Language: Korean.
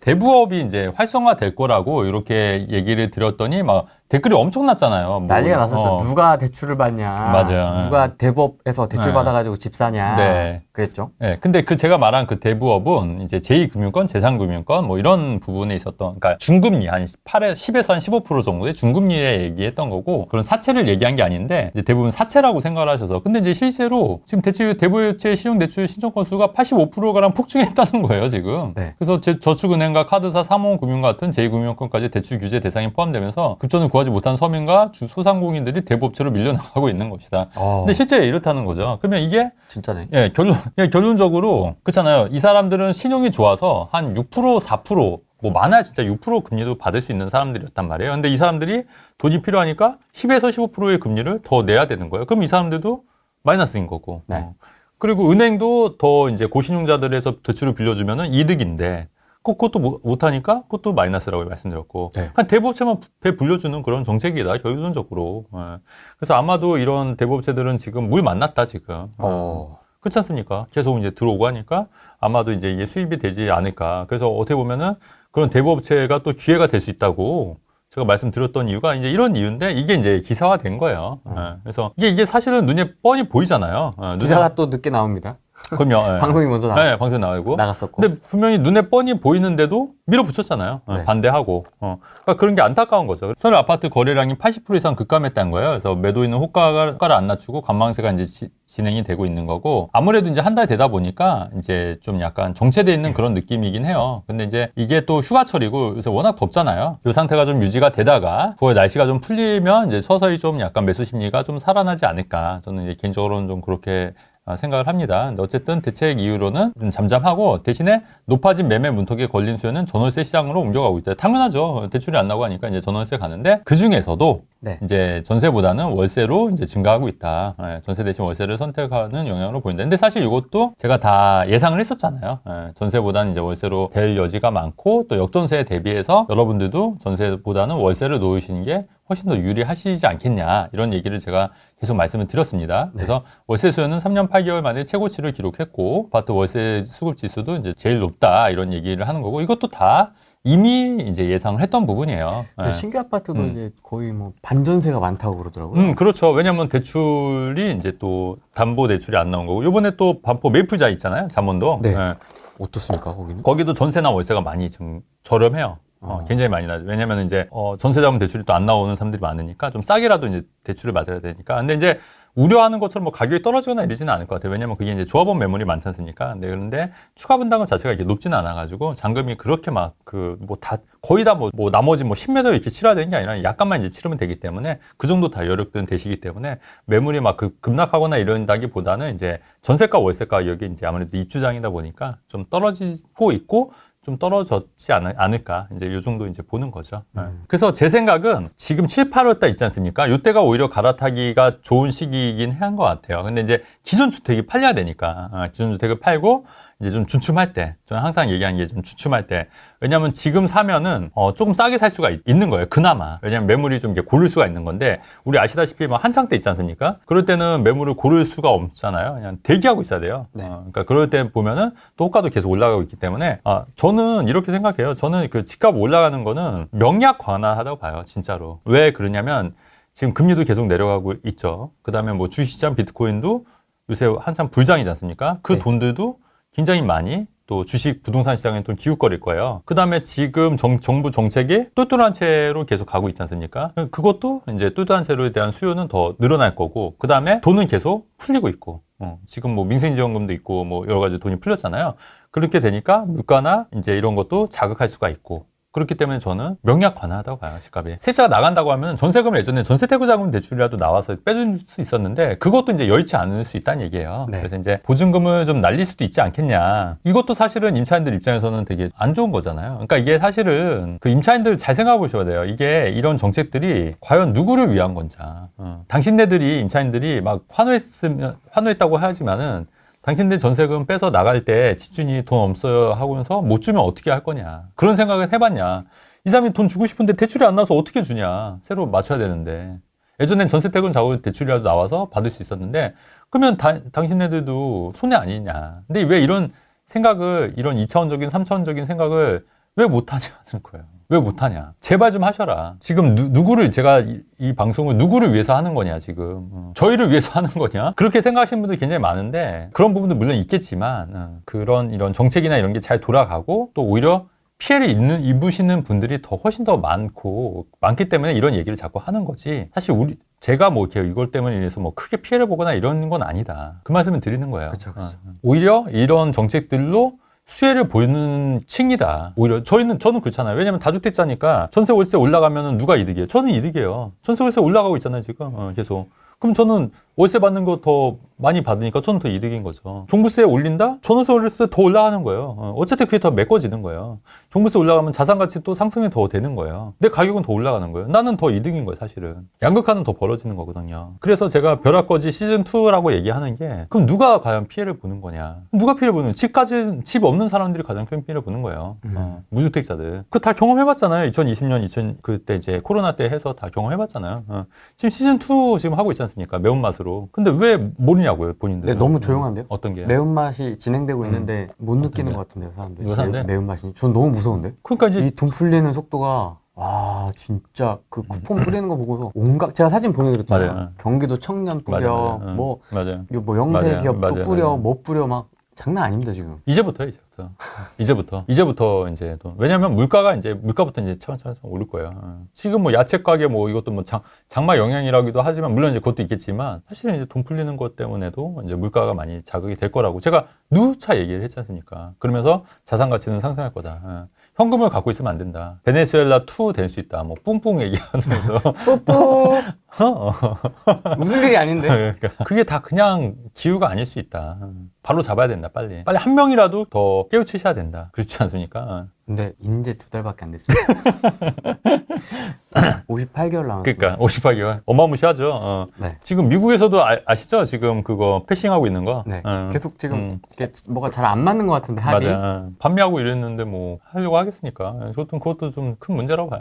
대부업이 이제 활성화될 거라고 이렇게 얘기를 드렸더니 막 댓글이 엄청났잖아요. 난리가 났었죠. 누가 대출을 받냐. 맞아요. 누가 대부업에서 대출 네. 받아가지고 집 사냐. 네. 그랬죠. 네, 근데 제가 말한 그 대부업은 이제 제2금융권, 제3금융권 뭐 이런 부분에 있었던, 그러니까 중금리 한 10에서 한 15% 정도의 중금리에 얘기했던 거고, 그런 사채를 얘기한 게 아닌데 이제 대부분 사채라고 생각을 하셔서, 근데 이제 실제로 지금 대부업체 신용대출 신청 건수가 85%가량 폭증했다는 거예요 지금. 네. 그래서 저축은행과 카드사, 사모금융 같은 제2금융권까지 대출 규제 대상에 포함되면서 급전을 구하지 못한 서민과 소상공인들이 대부업체로 밀려나가고 있는 것이다. 근데 실제 이렇다는 거죠. 그러면 이게 진짜네. 예, 결론적으로 그렇잖아요. 이 사람들은 신용이 좋아서 한 6%, 4%, 뭐 많아야 진짜 6% 금리도 받을 수 있는 사람들이었단 말이에요. 근데 이 사람들이 돈이 필요하니까 10에서 15%의 금리를 더 내야 되는 거예요. 그럼 이 사람들도 마이너스인 거고. 네. 그리고 은행도 더 이제 고신용자들에서 대출을 빌려주면은 이득인데, 그것도 못하니까 그것도 마이너스라고 말씀드렸고. 네. 그냥 대부업체만 배 불려주는 그런 정책이다, 결론적으로. 예. 그래서 아마도 이런 대부업체들은 지금 물 만났다, 지금. 그렇지 않습니까? 계속 이제 들어오고 하니까 아마도 이제 이게 수입이 되지 않을까. 그래서 어떻게 보면은 그런 대부업체가 또 기회가 될 수 있다고 제가 말씀드렸던 이유가 이제 이런 이유인데, 이게 이제 기사화된 거예요. 예. 그래서 이게 사실은 눈에 뻔히 보이잖아요. 기사가 또 늦게 나옵니다. 그럼요. 예. 방송이 먼저 네, 방송 나오고. 나갔었고. 근데 분명히 눈에 뻔히 보이는데도 밀어붙였잖아요. 네. 반대하고. 그러니까 그런 게 안타까운 거죠. 서울 아파트 거래량이 80% 이상 급감했다는 거예요. 그래서 매도인은 호가를 안 낮추고 관망세가 이제 진행이 되고 있는 거고, 아무래도 이제 한 달 되다 보니까 이제 좀 약간 정체돼 있는 그런 느낌이긴 해요. 근데 이제 이게 또 휴가철이고 요새 워낙 덥잖아요. 이 상태가 좀 유지가 되다가 9월 날씨가 좀 풀리면 이제 서서히 좀 약간 매수 심리가 좀 살아나지 않을까. 저는 이제 개인적으로는 좀 그렇게 생각을 합니다. 근데 어쨌든 대책 이후로는 좀 잠잠하고, 대신에 높아진 매매 문턱에 걸린 수요는 전월세 시장으로 옮겨가고 있다. 당연하죠. 대출이 안 나고 하니까 이제 전월세 가는데, 그 중에서도 네. 이제 전세보다는 월세로 이제 증가하고 있다. 전세 대신 월세를 선택하는 영향으로 보인다. 근데 사실 이것도 제가 다 예상을 했었잖아요. 전세보다는 이제 월세로 될 여지가 많고, 또 역전세에 대비해서 여러분들도 전세보다는 월세를 놓으시는 게 훨씬 더 유리하시지 않겠냐, 이런 얘기를 제가 계속 말씀을 드렸습니다. 그래서 월세 수요는 3년 8개월 만에 최고치를 기록했고, 아파트 월세 수급 지수도 이제 제일 높다, 이런 얘기를 하는 거고, 이것도 다 이미 이제 예상을 했던 부분이에요. 신규 아파트도 이제 거의 뭐 반전세가 많다고 그러더라고요. 그렇죠. 왜냐하면 대출이 이제 또 담보 대출이 안 나온 거고, 요번에 또 반포 메이플자 있잖아요, 잠원도. 네. 어떻습니까, 거기는? 거기도 전세나 월세가 많이 좀 저렴해요. 굉장히 많이 나죠. 왜냐면 이제 전세자금 대출이 또 안 나오는 사람들이 많으니까 좀 싸게라도 이제 대출을 받아야 되니까. 근데 이제 우려하는 것처럼 뭐 가격이 떨어지거나 이러지는 않을 것 같아요. 왜냐면 그게 이제 조합원 매물이 많지 않습니까? 네, 그런데 추가 분담금 자체가 이게 높지는 않아가지고 잔금이 그렇게 막 거의 다 나머지 10m 이렇게 치러야 되는 게 아니라 약간만 이제 치르면 되기 때문에 그 정도 다 여력들은 되시기 때문에 매물이 막 급락하거나 이런다기보다는 이제 전세가 월세 가격이 이제 아무래도 입주장이다 보니까 좀 떨어지고 있고, 좀 떨어졌지 않을까, 이제 요 정도 이제 보는 거죠. 그래서 제 생각은 지금 7, 8월 달 있지 않습니까? 요때가 오히려 갈아타기가 좋은 시기이긴 한 것 같아요. 근데 이제 기존 주택이 팔려야 되니까, 기존 주택을 팔고 이제 좀 주춤할 때, 저는 항상 얘기하는 게 좀 주춤할 때, 왜냐면 지금 사면은 조금 싸게 살 수가 있는 거예요, 그나마. 왜냐면 매물이 좀 이렇게 고를 수가 있는 건데, 우리 아시다시피 막 한창 때 있지 않습니까? 그럴 때는 매물을 고를 수가 없잖아요. 그냥 대기하고 있어야 돼요. 네. 그러니까 그럴 때 보면은 또 호가도 계속 올라가고 있기 때문에, 저는 이렇게 생각해요. 저는 그 집값 올라가는 거는 명약 관화하다고 봐요, 진짜로. 왜 그러냐면 지금 금리도 계속 내려가고 있죠. 그 다음에 뭐 주식시장 비트코인도 요새 한참 불장이지 않습니까? 그 네. 돈들도 굉장히 많이 또 주식 부동산 시장에 또 기웃거릴 거예요. 그 다음에 지금 정부 정책이 똘똘한 채로 계속 가고 있지 않습니까? 그것도 이제 똘똘한 채로에 대한 수요는 더 늘어날 거고, 그 다음에 돈은 계속 풀리고 있고, 지금 뭐 민생지원금도 있고 뭐 여러 가지 돈이 풀렸잖아요. 그렇게 되니까 물가나 이제 이런 것도 자극할 수가 있고, 그렇기 때문에 저는 명약 관화하다고 봐요, 집값이. 세입자가 나간다고 하면 전세금을 예전에 전세대구자금 대출이라도 나와서 빼줄 수 있었는데, 그것도 이제 여의치 않을 수 있다는 얘기예요. 네. 그래서 이제 보증금을 좀 날릴 수도 있지 않겠냐. 이것도 사실은 임차인들 입장에서는 되게 안 좋은 거잖아요. 그러니까 이게 사실은 그 임차인들 잘 생각해 보셔야 돼요. 이게 이런 정책들이 과연 누구를 위한 건지. 당신네들이, 임차인들이 막 환호했다고 하지만은, 당신들 전세금 빼서 나갈 때 집주인이 돈 없어요 하면서 못 주면 어떻게 할 거냐, 그런 생각을 해봤냐. 이 사람이 돈 주고 싶은데 대출이 안 나와서 어떻게 주냐. 새로 맞춰야 되는데. 예전엔 전세택은 자고 대출이라도 나와서 받을 수 있었는데, 그러면 당신네들도 손해 아니냐. 근데 왜 이런 생각을, 이런 2차원적인 3차원적인 생각을 왜 못하냐는 거예요. 왜 못하냐. 제발 좀 하셔라. 지금 누구를 제가 이 방송을 누구를 위해서 하는 거냐 지금. 저희를 위해서 하는 거냐. 그렇게 생각하시는 분들이 굉장히 많은데 그런 부분도 물론 있겠지만 그런 이런 정책이나 이런 게 잘 돌아가고 또 오히려 피해를 입으시는 분들이 훨씬 더 많기 때문에 이런 얘기를 자꾸 하는 거지. 사실 제가 뭐 이렇게 이걸 때문에 인해서 뭐 크게 피해를 보거나 이런 건 아니다. 그 말씀을 드리는 거예요. 그쵸. 오히려 이런 정책들로 수혜를 보는 층이다. 오히려 저는 그렇잖아요. 왜냐면 다주택자니까 전세 월세 올라가면 누가 이득이에요? 저는 이득이에요. 전세 월세 올라가고 있잖아요, 지금. 계속. 그럼 저는 월세 받는 거 더 많이 받으니까 저는 더 이득인 거죠. 종부세 올린다? 전세 월세 더 올라가는 거예요. 어쨌든 그게 더 메꿔지는 거예요. 종부세 올라가면 자산가치 또 상승이 더 되는 거예요. 내 가격은 더 올라가는 거예요. 나는 더 이득인 거예요, 사실은. 양극화는 더 벌어지는 거거든요. 그래서 제가 벼락거지 시즌2라고 얘기하는 게 그럼 누가 과연 피해를 보는 거냐. 누가 피해를 보는 거냐. 집 없는 사람들이 가장 큰 피해를 보는 거예요. 무주택자들. 그거 다 경험해봤잖아요. 2020년, 그때 이제 코로나 때 해서 다 경험해봤잖아요. 지금 시즌2 지금 하고 있지 않습니까? 매운맛으로. 근데 왜 모르냐고요, 본인들. 네, 너무 조용한데요? 어떤 게? 매운맛이 진행되고 있는데 못 느끼는 것 같은데요, 사람들이. 누가 사는데? 매운맛이. 전 너무 무서운데? 그러니까 이제 이 돈 풀리는 속도가 와 진짜 그 쿠폰 뿌리는 거 보고서 온갖 제가 사진 보내드렸잖아요. 맞아요. 경기도 청년 뿌려 맞아요. 뭐 맞아요. 영세 맞아요. 기업도 맞아요. 뿌려 맞아요. 뭐 뿌려 막 장난 아닙니다 지금. 이제부터 이제 또 왜냐면 물가부터 이제 차근차근 오를 거예요. 지금 뭐 야채 가게 뭐 이것도 뭐 장마 영향이라기도 하지만 물론 이제 그것도 있겠지만 사실은 이제 돈 풀리는 것 때문에도 이제 물가가 많이 자극이 될 거라고 제가 누차 얘기를 했지 않습니까? 그러면서 자산 가치는 상승할 거다. 현금을 갖고 있으면 안 된다. 베네수엘라 2 될 수 있다. 뭐 뿡뿡 얘기하면서 뿌뿌 무슨 일이 아닌데. 그러니까 그게 다 그냥 기후가 아닐 수 있다. 바로 잡아야 된다. 빨리 한 명이라도 더 깨우치셔야 된다. 그렇지 않습니까? 근데 이제 2달밖에 안 됐어요. 58개월 남았어요. 그러니까 58개월 어마무시하죠. 네. 지금 미국에서도 아시죠? 지금 그거 패싱하고 있는 거. 네. 계속 지금 이게 뭐가 잘 안 맞는 것 같은데 합이. 맞아. 판매하고 이랬는데 뭐 하려고 하겠습니까? 그것도 좀 큰 문제라고 봐요.